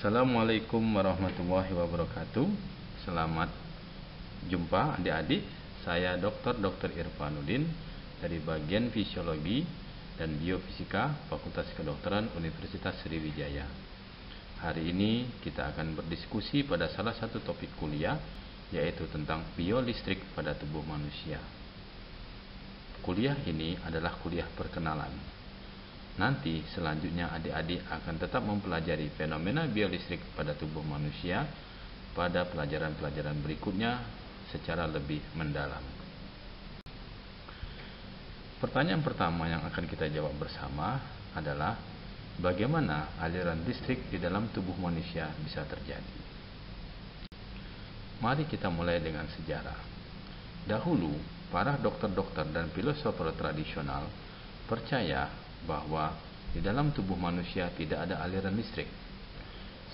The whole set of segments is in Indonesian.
Assalamualaikum warahmatullahi wabarakatuh. Selamat jumpa adik-adik. Saya Dr. Irfanuddin dari bagian Fisiologi dan Biofisika Fakultas Kedokteran Universitas Sriwijaya. Hari ini kita akan berdiskusi pada salah satu topik kuliah, yaitu tentang biolistrik pada tubuh manusia. Kuliah ini adalah kuliah perkenalan. Nanti selanjutnya adik-adik akan tetap mempelajari fenomena biolistrik pada tubuh manusia pada pelajaran-pelajaran berikutnya secara lebih mendalam. Pertanyaan pertama yang akan kita jawab bersama adalah bagaimana aliran listrik di dalam tubuh manusia bisa terjadi. Mari kita mulai dengan sejarah. Dahulu, para dokter-dokter dan filosofer tradisional percaya bahwa di dalam tubuh manusia tidak ada aliran listrik.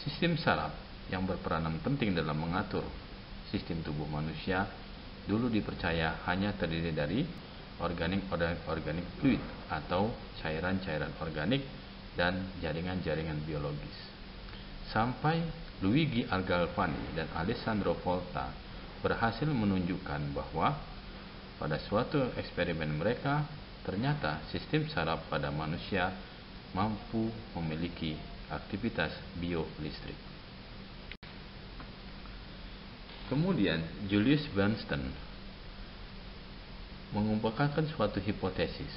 Sistem saraf yang berperanan penting dalam mengatur sistem tubuh manusia dulu dipercaya hanya terdiri dari organik fluid atau cairan-cairan organik dan jaringan-jaringan biologis. Sampai Luigi Galvani dan Alessandro Volta berhasil menunjukkan bahwa pada suatu eksperimen mereka, ternyata sistem saraf pada manusia mampu memiliki aktivitas biolistrik. Kemudian Julius Bernstein mengemukakan suatu hipotesis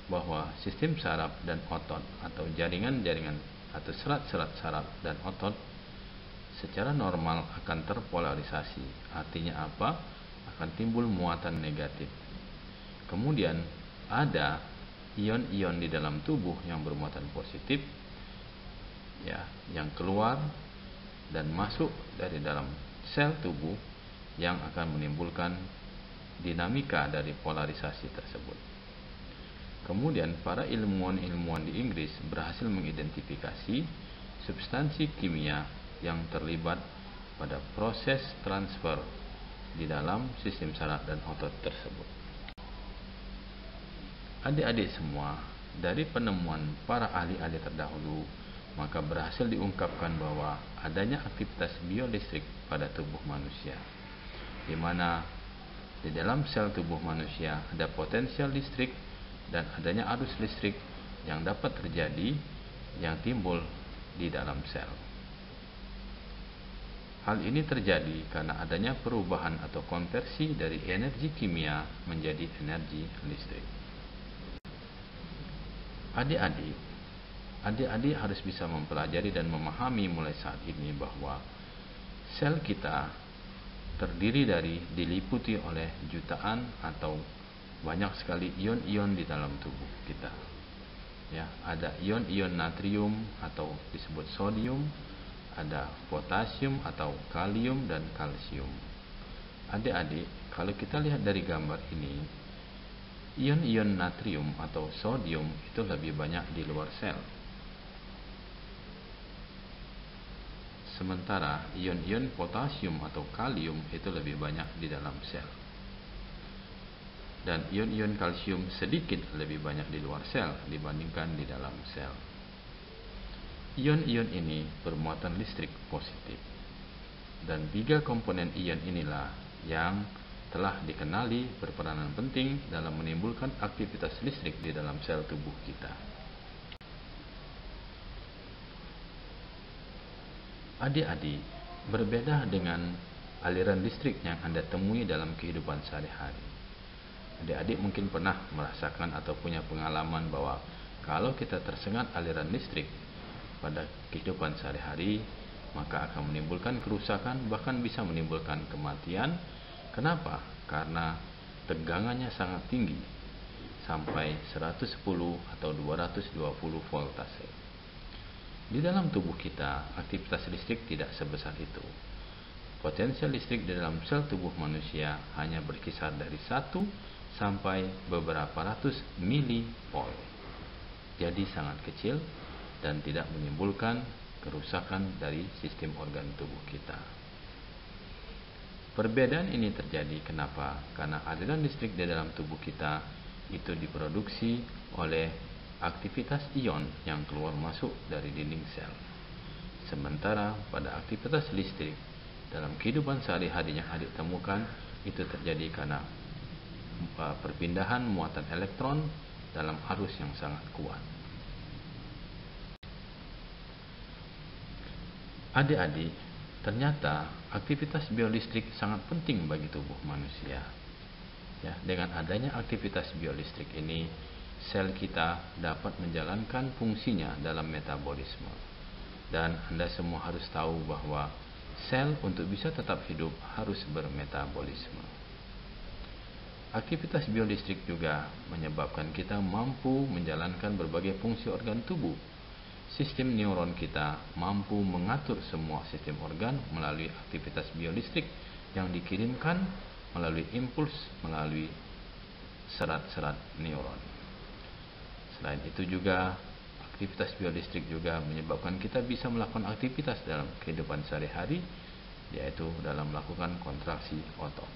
bahwa sistem saraf dan otot atau jaringan-jaringan atau serat-serat saraf dan otot secara normal akan terpolarisasi. Artinya apa? Akan timbul muatan negatif. Kemudian ada ion-ion di dalam tubuh yang bermuatan positif, yang keluar dan masuk dari dalam sel tubuh yang akan menimbulkan dinamika dari polarisasi tersebut. Kemudian para ilmuwan di Inggris berhasil mengidentifikasi substansi kimia yang terlibat pada proses transfer di dalam sistem saraf dan otot tersebut. Adik-adik semua, dari penemuan para ahli-ahli terdahulu, maka berhasil diungkapkan bahwa adanya aktivitas biolistrik pada tubuh manusia, di mana di dalam sel tubuh manusia ada potensial listrik dan adanya arus listrik yang dapat terjadi yang timbul di dalam sel. Hal ini terjadi karena adanya perubahan atau konversi dari energi kimia menjadi energi listrik. Adik-adik harus bisa mempelajari dan memahami mulai saat ini bahwa sel kita diliputi oleh jutaan atau banyak sekali ion-ion di dalam tubuh kita. Ada ion-ion natrium atau disebut sodium, ada potasium atau kalium dan kalsium. Adik-adik, kalau kita lihat dari gambar ini, ion-ion natrium atau sodium itu lebih banyak di luar sel. Sementara ion-ion potasium atau kalium itu lebih banyak di dalam sel. Dan ion-ion kalsium sedikit lebih banyak di luar sel dibandingkan di dalam sel. Ion-ion ini bermuatan listrik positif. Dan 3 komponen ion inilah yang telah dikenali berperanan penting dalam menimbulkan aktivitas listrik di dalam sel tubuh kita. Adik-adik, berbeda dengan aliran listrik yang Anda temui dalam kehidupan sehari-hari. Adik-adik mungkin pernah merasakan atau punya pengalaman bahwa kalau kita tersengat aliran listrik pada kehidupan sehari-hari, maka akan menimbulkan kerusakan, bahkan bisa menimbulkan kematian. Kenapa? Karena tegangannya sangat tinggi, sampai 110 atau 220 voltase. Di dalam tubuh kita, aktivitas listrik tidak sebesar itu. Potensial listrik di dalam sel tubuh manusia hanya berkisar dari 1 sampai beberapa ratus milivolt. Jadi sangat kecil dan tidak menimbulkan kerusakan dari sistem organ tubuh kita. Perbedaan ini terjadi kenapa? Karena aliran listrik di dalam tubuh kita itu diproduksi oleh aktivitas ion yang keluar masuk dari dinding sel. Sementara pada aktivitas listrik dalam kehidupan sehari-hari yang adik temukan itu terjadi karena perpindahan muatan elektron dalam arus yang sangat kuat. Adik-adik, ternyata aktivitas biolistrik sangat penting bagi tubuh manusia. Ya, dengan adanya aktivitas biolistrik ini, sel kita dapat menjalankan fungsinya dalam metabolisme. Dan Anda semua harus tahu bahwa sel untuk bisa tetap hidup harus bermetabolisme. Aktivitas biolistrik juga menyebabkan kita mampu menjalankan berbagai fungsi organ tubuh. Sistem neuron kita mampu mengatur semua sistem organ melalui aktivitas biolistrik yang dikirimkan melalui impuls melalui serat-serat neuron. Selain itu juga, aktivitas biolistrik juga menyebabkan kita bisa melakukan aktivitas dalam kehidupan sehari-hari, yaitu dalam melakukan kontraksi otot.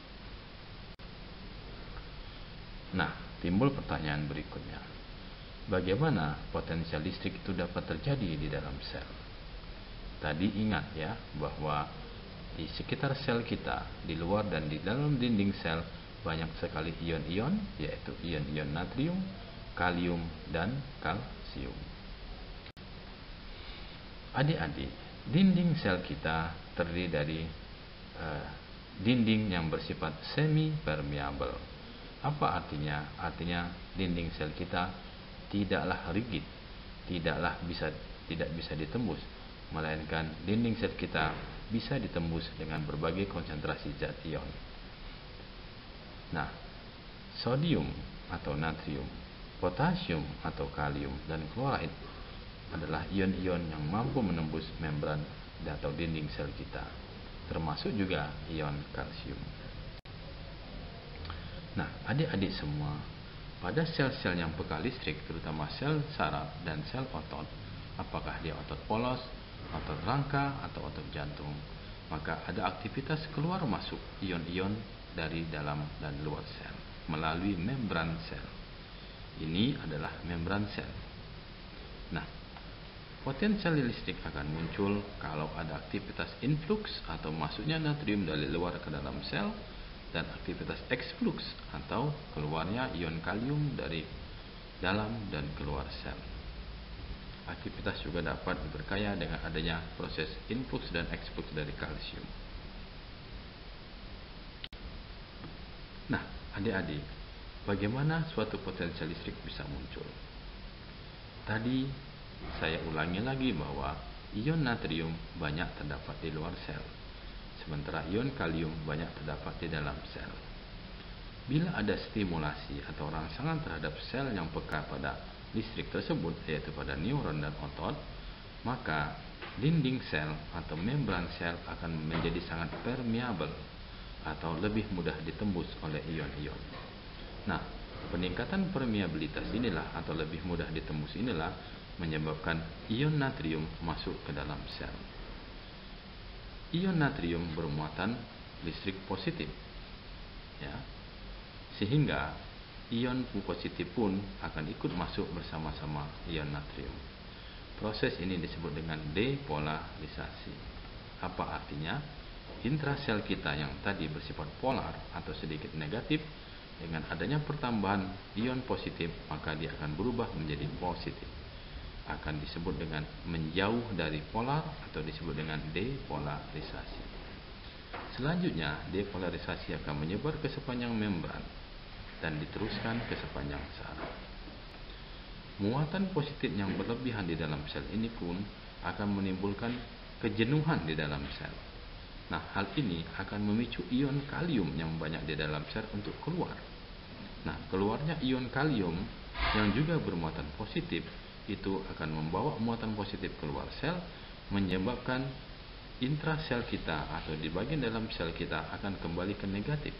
Nah, timbul pertanyaan berikutnya. Bagaimana potensial listrik itu dapat terjadi di dalam sel? Tadi ingat ya, bahwa di sekitar sel kita, di luar dan di dalam dinding sel, banyak sekali ion-ion, yaitu ion-ion natrium, kalium, dan kalsium. Adik-adik, dinding sel kita terdiri dari dinding yang bersifat semi-permeable. Apa artinya? Artinya dinding sel kita tidaklah rigid, tidak bisa ditembus, melainkan dinding sel kita bisa ditembus dengan berbagai konsentrasi zat ion. Nah, sodium atau natrium, potasium atau kalium, dan klorid adalah ion-ion yang mampu menembus membran atau dinding sel kita, termasuk juga ion kalsium. Nah, adik-adik semua, pada sel-sel yang peka listrik, terutama sel saraf dan sel otot, apakah dia otot polos, otot rangka, atau otot jantung, maka ada aktivitas keluar masuk ion-ion dari dalam dan luar sel melalui membran sel. Ini adalah membran sel. Nah, potensial listrik akan muncul kalau ada aktivitas influx atau masuknya natrium dari luar ke dalam sel, dan aktivitas exflux atau keluarnya ion kalium dari dalam dan keluar sel. Aktivitas juga dapat diperkaya dengan adanya proses influx dan exflux dari kalsium. Nah, adik-adik, bagaimana suatu potensial listrik bisa muncul? Tadi saya ulangi lagi bahwa ion natrium banyak terdapat di luar sel, sementara ion kalium banyak terdapat di dalam sel. Bila ada stimulasi atau rangsangan terhadap sel yang peka pada listrik tersebut, yaitu pada neuron dan otot, maka dinding sel atau membran sel akan menjadi sangat permeable atau lebih mudah ditembus oleh ion-ion. Nah, peningkatan permeabilitas inilah atau lebih mudah ditembus inilah menyebabkan ion natrium masuk ke dalam sel. Ion natrium bermuatan listrik positif, ya, sehingga ion positif pun akan ikut masuk bersama-sama ion natrium. Proses ini disebut dengan depolarisasi. Apa artinya? Intrasel kita yang tadi bersifat polar atau sedikit negatif, dengan adanya pertambahan ion positif, maka dia akan berubah menjadi positif. Akan disebut dengan menjauh dari polar atau disebut dengan depolarisasi. Selanjutnya, depolarisasi akan menyebar ke sepanjang membran dan diteruskan ke sepanjang saraf. Muatan positif yang berlebihan di dalam sel ini pun akan menimbulkan kejenuhan di dalam sel. Nah, hal ini akan memicu ion kalium yang banyak di dalam sel untuk keluar. Nah, keluarnya ion kalium yang juga bermuatan positif itu akan membawa muatan positif keluar sel, menyebabkan intrasel kita atau di bagian dalam sel kita akan kembali ke negatif.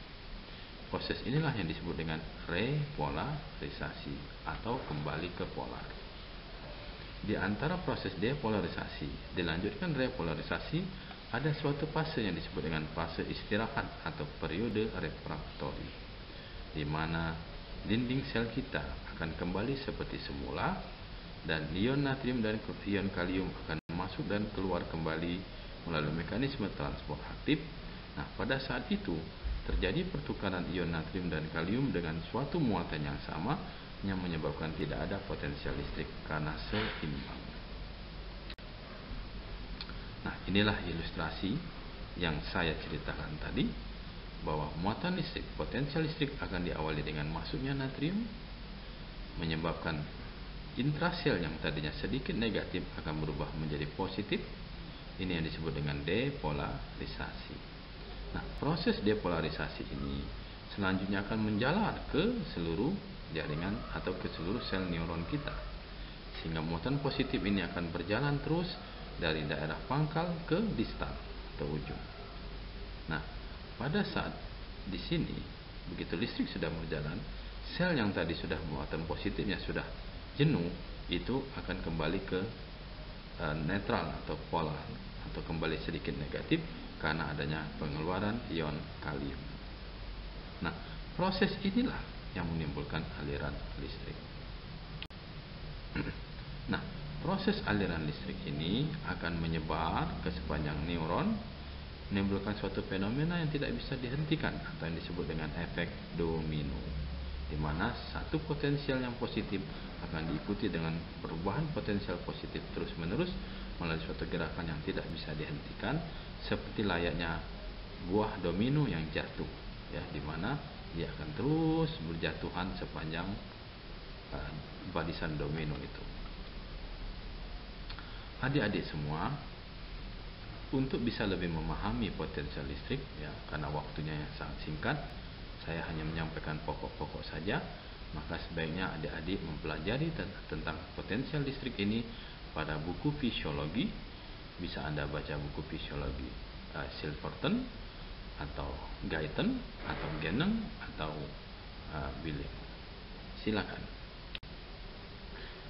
Proses inilah yang disebut dengan repolarisasi atau kembali ke polar. Di antara proses depolarisasi dilanjutkan repolarisasi, ada suatu fase yang disebut dengan fase istirahat atau periode refraktori, di mana dinding sel kita akan kembali seperti semula dan ion natrium dan ion kalium akan masuk dan keluar kembali melalui mekanisme transport aktif. Nah, pada saat itu terjadi pertukaran ion natrium dan kalium dengan suatu muatan yang sama yang menyebabkan tidak ada potensial listrik karena seimbang. Nah, inilah ilustrasi yang saya ceritakan tadi, bahwa muatan listrik, potensial listrik akan diawali dengan masuknya natrium, menyebabkan intrasel yang tadinya sedikit negatif akan berubah menjadi positif. Ini yang disebut dengan depolarisasi. Nah, proses depolarisasi ini selanjutnya akan menjalar ke seluruh jaringan atau ke seluruh sel neuron kita, sehingga muatan positif ini akan berjalan terus dari daerah pangkal ke distal atau ujung. Nah, pada saat di sini begitu listrik sudah berjalan, sel yang tadi sudah muatan positifnya sudah jenuh, itu akan kembali ke netral atau polar, atau kembali sedikit negatif karena adanya pengeluaran ion kalium. Nah, proses inilah yang menimbulkan aliran listrik. Nah, proses aliran listrik ini akan menyebar ke sepanjang neuron, menimbulkan suatu fenomena yang tidak bisa dihentikan atau yang disebut dengan efek domino, di mana satu potensial yang positif akan diikuti dengan perubahan potensial positif terus-menerus melalui suatu gerakan yang tidak bisa dihentikan, seperti layaknya buah domino yang jatuh, ya, di mana dia akan terus berjatuhan sepanjang barisan domino itu. Adik-adik semua, untuk bisa lebih memahami potensial listrik, ya, karena waktunya yang sangat singkat, saya hanya menyampaikan pokok-pokok saja, maka sebaiknya adik-adik mempelajari tentang potensial listrik ini pada buku fisiologi. Bisa Anda baca buku fisiologi Silverton atau Guyton atau Gannon atau Billing. Silakan.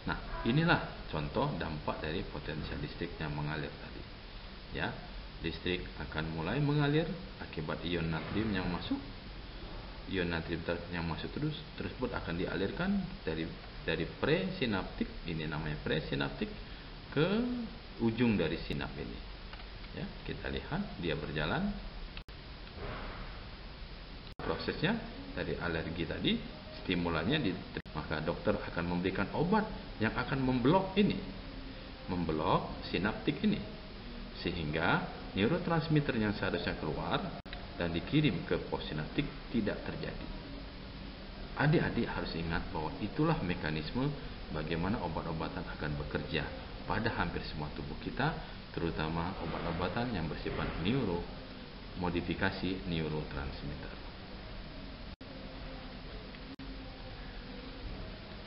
Nah, inilah contoh dampak dari potensial listrik yang mengalir tadi. Ya, listrik akan mulai mengalir akibat ion natrium yang masuk. Ion natrium yang masuk tersebut akan dialirkan dari presinaptik, ini namanya presinaptik, ke ujung dari sinap ini. Ya, kita lihat dia berjalan. Prosesnya dari alergi tadi, stimulannya maka dokter akan memberikan obat yang akan memblok ini, memblok sinaptik ini, sehingga neurotransmitter yang seharusnya keluar dan dikirim ke postsinaptik tidak terjadi. Adik-adik harus ingat bahwa itulah mekanisme bagaimana obat-obatan akan bekerja pada hampir semua tubuh kita, terutama obat-obatan yang bersifat modifikasi neurotransmitter.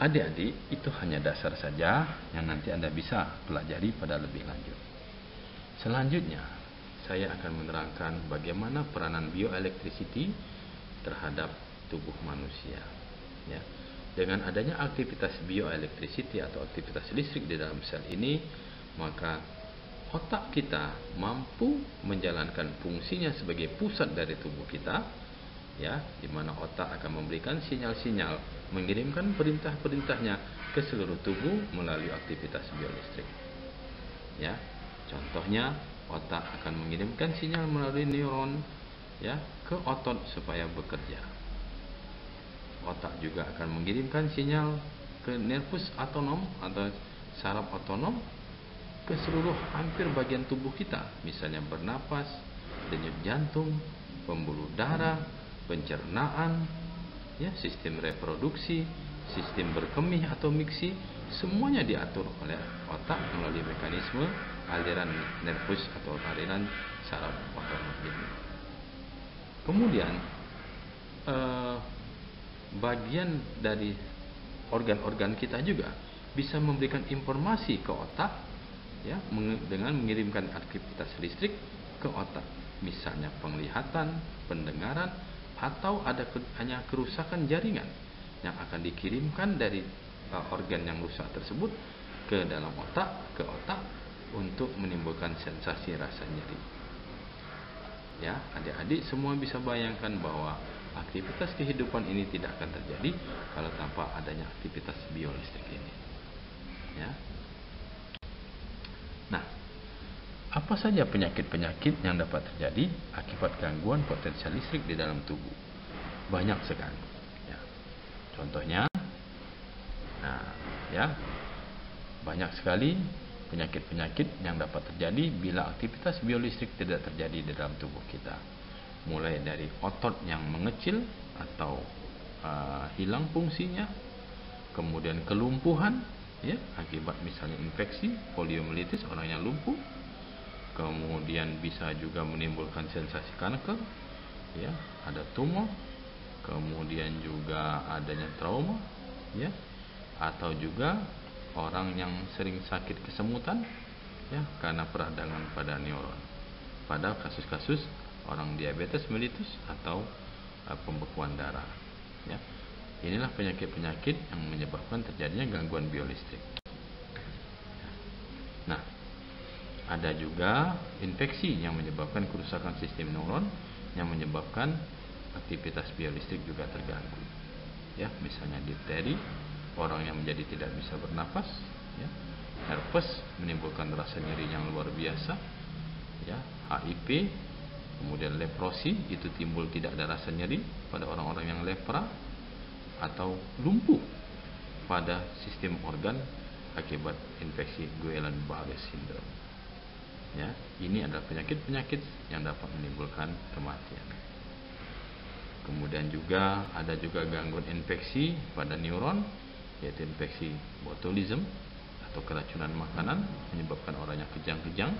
Adik-adik, itu hanya dasar saja yang nanti Anda bisa pelajari pada lebih lanjut. Selanjutnya, saya akan menerangkan bagaimana peranan bioelectricity terhadap tubuh manusia. Ya. Dengan adanya aktivitas bioelectricity atau aktivitas listrik di dalam sel ini, maka otak kita mampu menjalankan fungsinya sebagai pusat dari tubuh kita, ya, di mana otak akan memberikan sinyal-sinyal, mengirimkan perintah-perintahnya ke seluruh tubuh melalui aktivitas biolistrik. Ya, contohnya otak akan mengirimkan sinyal melalui neuron, ya, ke otot supaya bekerja. Otak juga akan mengirimkan sinyal ke nervus autonom atau saraf otonom ke seluruh hampir bagian tubuh kita, misalnya bernapas, denyut jantung, pembuluh darah, pencernaan, ya, sistem reproduksi, sistem berkemih atau miksi, semuanya diatur oleh otak melalui mekanisme aliran nervus atau aliran saraf otonom ini. Kemudian bagian dari organ-organ kita juga bisa memberikan informasi ke otak, ya, dengan mengirimkan aktivitas listrik ke otak, misalnya penglihatan, pendengaran, atau ada hanya kerusakan jaringan yang akan dikirimkan dari organ yang rusak tersebut ke dalam otak, ke otak untuk menimbulkan sensasi rasa nyeri. Ya, adik-adik semua bisa bayangkan bahwa aktivitas kehidupan ini tidak akan terjadi kalau tanpa adanya aktivitas biolistrik ini. Ya. Nah, Apa saja penyakit-penyakit yang dapat terjadi akibat gangguan potensial listrik di dalam tubuh? Banyak sekali. Ya. Contohnya, banyak sekali penyakit-penyakit yang dapat terjadi bila aktivitas biolistrik tidak terjadi di dalam tubuh kita. Mulai dari otot yang mengecil atau hilang fungsinya, kemudian kelumpuhan, ya, akibat misalnya infeksi, poliomyelitis, orang yang lumpuh. Kemudian bisa juga menimbulkan sensasi kanker, ya, ada tumor, kemudian juga adanya trauma, ya, atau juga orang yang sering sakit kesemutan, ya, karena peradangan pada neuron. Pada kasus-kasus orang diabetes mellitus atau pembekuan darah, ya. Inilah penyakit-penyakit yang menyebabkan terjadinya gangguan biolistrik. Nah, ada juga infeksi yang menyebabkan kerusakan sistem neuron yang menyebabkan aktivitas biolistrik juga terganggu. Ya, misalnya difteri, orang yang menjadi tidak bisa bernafas, ya. Herpes menimbulkan rasa nyeri yang luar biasa, ya. HIV, kemudian leprosi, itu timbul tidak ada rasa nyeri pada orang-orang yang lepra, atau lumpuh pada sistem organ akibat infeksi Guillain-Barré syndrome. Ya, ini adalah penyakit-penyakit yang dapat menimbulkan kematian. Kemudian juga ada juga gangguan infeksi pada neuron, yaitu infeksi botulism atau keracunan makanan, menyebabkan orangnya kejang-kejang,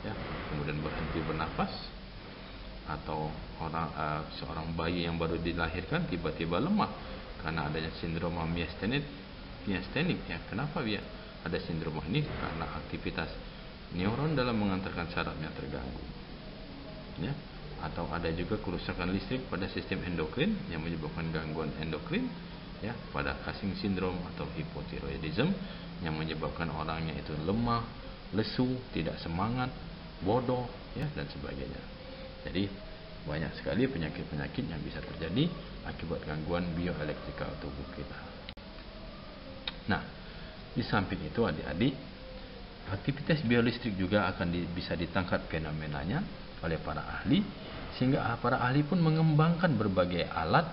ya, kemudian berhenti bernafas, atau seorang bayi yang baru dilahirkan tiba-tiba lemah karena adanya sindrom miastenik, ya. Kenapa ya ada sindrom ini? Karena aktivitas neuron dalam mengantarkan sarafnya terganggu, ya. Atau ada juga kerusakan listrik pada sistem endokrin yang menyebabkan gangguan endokrin, ya, pada Cushing syndrome atau hypothyroidism yang menyebabkan orangnya itu lemah, lesu, tidak semangat, bodoh, ya, dan sebagainya. Jadi banyak sekali penyakit-penyakit yang bisa terjadi akibat gangguan bioelektrikal tubuh kita. Nah, di samping itu adik-adik, aktivitas biolistrik juga akan bisa ditangkap fenomenanya oleh para ahli, sehingga para ahli pun mengembangkan berbagai alat,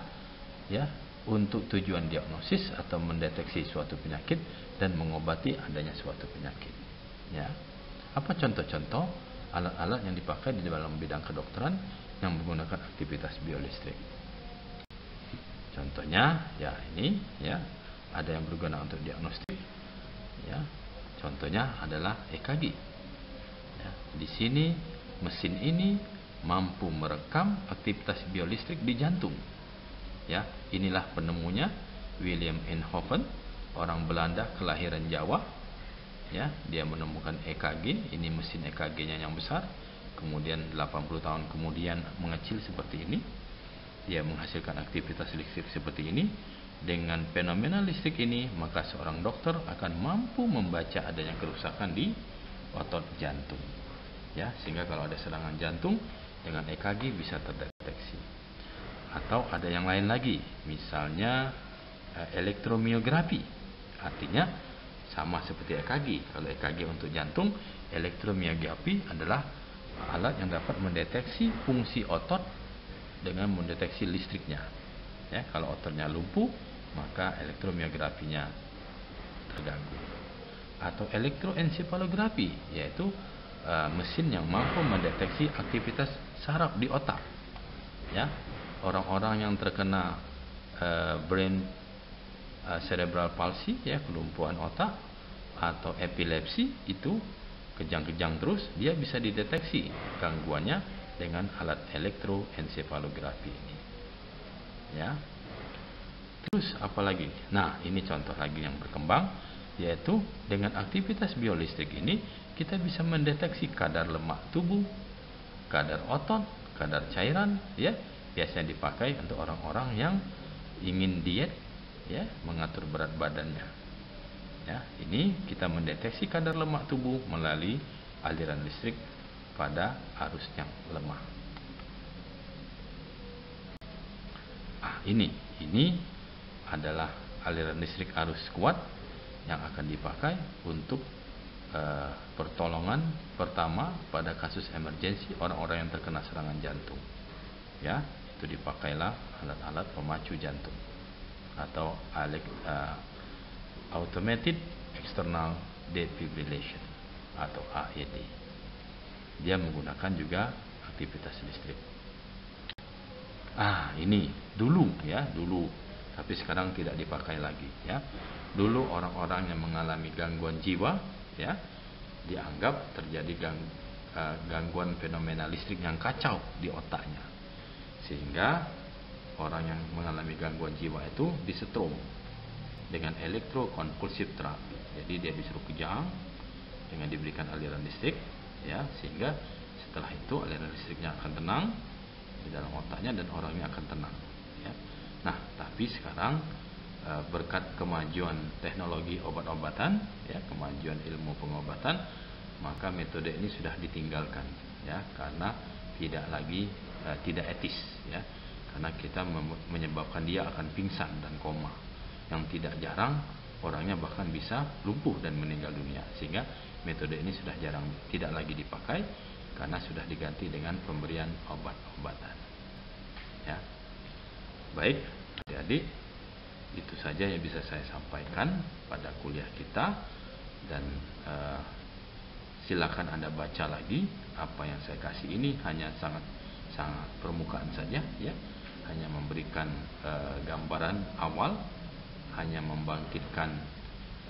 ya, untuk tujuan diagnosis atau mendeteksi suatu penyakit dan mengobati adanya suatu penyakit, ya. Apa contoh-contoh alat-alat yang dipakai di dalam bidang kedokteran yang menggunakan aktivitas biolistrik? Contohnya, ya, ini, ya, ada yang berguna untuk diagnostik, ya. Contohnya adalah EKG. Ya, di sini mesin ini mampu merekam aktivitas biolistrik di jantung. Ya, inilah penemunya, William Einthoven, orang Belanda kelahiran Jawa. Ya, dia menemukan EKG. Ini mesin EKG-nya yang besar. Kemudian 80 tahun kemudian mengecil seperti ini. Dia menghasilkan aktivitas listrik seperti ini. Dengan fenomena listrik ini, maka seorang dokter akan mampu membaca adanya kerusakan di otot jantung, ya, sehingga kalau ada serangan jantung dengan EKG bisa terdeteksi. Atau ada yang lain lagi, misalnya elektromiografi. Artinya sama seperti EKG. Kalau EKG untuk jantung, elektromiografi adalah alat yang dapat mendeteksi fungsi otot dengan mendeteksi listriknya. Ya, kalau ototnya lumpuh, maka elektromiografinya terganggu. Atau elektroensefalografi, yaitu mesin yang mampu mendeteksi aktivitas saraf di otak. Ya, orang-orang yang terkena brain cerebral palsy, ya, kelumpuhan otak, atau epilepsi, itu kejang-kejang terus, dia bisa dideteksi gangguannya dengan alat elektroensefalografi ini. Ya. Terus apalagi? Nah, ini contoh lagi yang berkembang, yaitu dengan aktivitas biolistrik ini kita bisa mendeteksi kadar lemak tubuh, kadar otot, kadar cairan, ya. Biasanya dipakai untuk orang-orang yang ingin diet, ya, mengatur berat badannya. Ya, ini kita mendeteksi kadar lemak tubuh melalui aliran listrik pada arus yang lemah. Ini adalah aliran listrik arus kuat yang akan dipakai untuk pertolongan pertama pada kasus emergensi orang-orang yang terkena serangan jantung. Ya, itu dipakailah alat-alat pemacu jantung atau automated external defibrillation atau AED. Dia menggunakan juga aktivitas listrik. Ini dulu, tapi sekarang tidak dipakai lagi, ya. Dulu orang-orang yang mengalami gangguan jiwa, ya, dianggap terjadi gangguan fenomena listrik yang kacau di otaknya, sehingga orang yang mengalami gangguan jiwa itu disetrum dengan elektrokonvulsif terapi. Jadi dia disuruh kejang dengan diberikan aliran listrik, ya, sehingga setelah itu aliran listriknya akan tenang di dalam otaknya dan orangnya akan tenang, ya. Nah, tapi sekarang berkat kemajuan teknologi obat-obatan, ya, kemajuan ilmu pengobatan, maka metode ini sudah ditinggalkan, ya, karena tidak etis, ya, karena kita menyebabkan dia akan pingsan dan koma, yang tidak jarang orangnya bahkan bisa lumpuh dan meninggal dunia, sehingga metode ini sudah tidak lagi dipakai karena sudah diganti dengan pemberian obat-obatan, ya. Baik, adik-adik, itu saja yang bisa saya sampaikan pada kuliah kita, dan silakan Anda baca lagi apa yang saya kasih ini. Hanya sangat permukaan saja, ya, hanya memberikan gambaran awal, hanya membangkitkan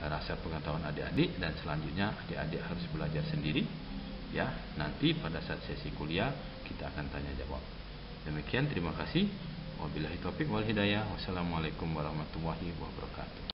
rasa pengetahuan adik-adik, dan selanjutnya adik-adik harus belajar sendiri, ya. Nanti pada saat sesi kuliah kita akan tanya jawab. Demikian, terima kasih. Wabillahi taufiq wal hidayah. Wassalamualaikum warahmatullahi wabarakatuh.